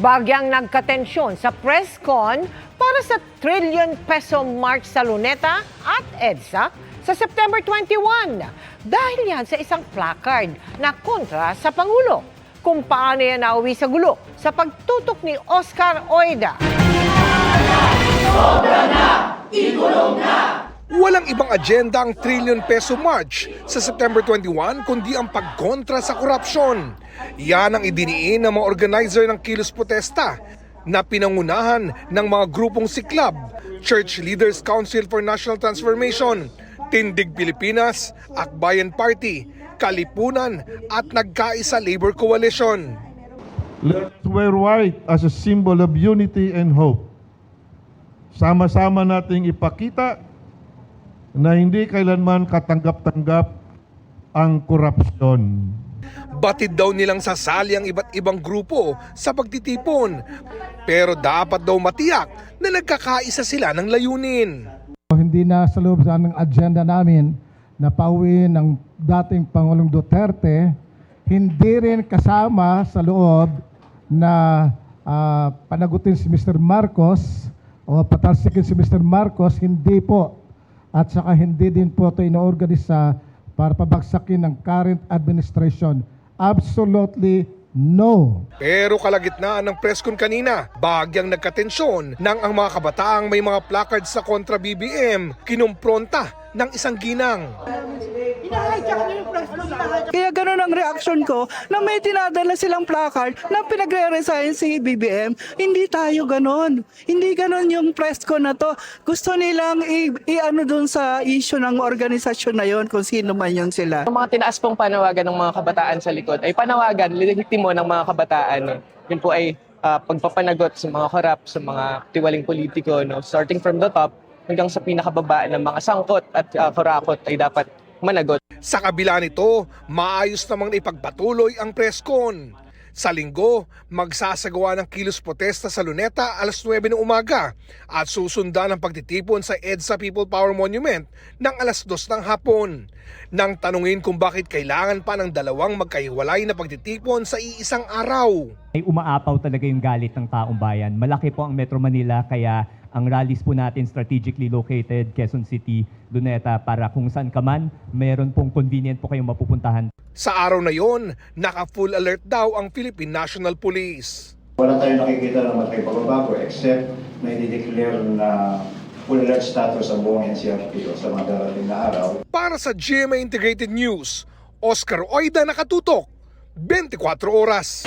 Bagyang nagkatensyon sa press con para sa trillion peso march sa Luneta at EDSA sa September 21. Dahil yan sa isang placard na kontra sa Pangulo. Kung paano yan nauwi sa gulo sa pagtutok ni Oscar Oida. Sobra na! Ikulong na! Walang ibang agenda ang trillion peso march sa September 21 kundi ang pagkontra sa korupsyon. Yan ang idiniin ng mga organizer ng kilos protesta na pinangunahan ng mga grupong siklab, Church Leaders Council for National Transformation, Tindig Pilipinas, Akbayan Party, Kalipunan at Nagkaisa Labor Coalition. Let's wear white as a symbol of unity and hope. Sama-sama nating ipakita na hindi kailanman katanggap-tanggap ang korupsyon. Batid daw nilang sasali ang iba't ibang grupo sa pagtitipon, pero dapat daw matiyak na nagkakaisa sila ng layunin. Hindi na sa loob ng agenda namin na pauwiin ng dating Pangulong Duterte, hindi rin kasama sa loob na panagutin si Mr. Marcos o patalsikin si Mr. Marcos, hindi po. At saka hindi din po ito inoorganisa para pabagsakin ng current administration. Absolutely no. Pero kalagitnaan ng press con kanina, bagyang nagkatensyon nang ang mga kabataang may mga placards sa kontra BBM kinumpronta ng isang ginang. Kaya ganun ang reaction ko na may tinadala silang placard na pinagre-resign si BBM. Hindi tayo ganun. Hindi ganun yung press ko na to. Gusto nilang i-ano dun sa issue ng organisasyon na yon kung sino man yun sila. Ang mga tinaas pong panawagan ng mga kabataan sa likod ay panawagan, legitimo ng mga kabataan. Yun po ay pagpapanagot sa mga korap, sa mga tiwaling politiko, starting from the top hanggang sa pinakababa ng mga sangkot at kurakot ay dapat managot. Sa kabila nito, maayos namang ipagpatuloy ang press con. Sa linggo, magsasagawa ng kilos protesta sa Luneta alas 9 ng umaga at susundan ang pagtitipon sa EDSA People Power Monument ng alas 2 ng hapon. Nang tanungin kung bakit kailangan pa ng dalawang magkahiwalay na pagtitipon sa iisang araw. Ay umaapaw talaga yung galit ng taong bayan. Malaki po ang Metro Manila kaya ang rallies po natin strategically located, Quezon City, Luneta, para kung saan ka man, meron pong convenient po kayong mapupuntahan. Sa araw na yon, naka-full alert daw ang Philippine National Police. Wala tayong nakikita ng matay pagbabago except na i-declare na full alert status ang buong NCRPO sa mga darating na araw. Para sa GMA Integrated News, Oscar Oida nakatutok, 24 oras.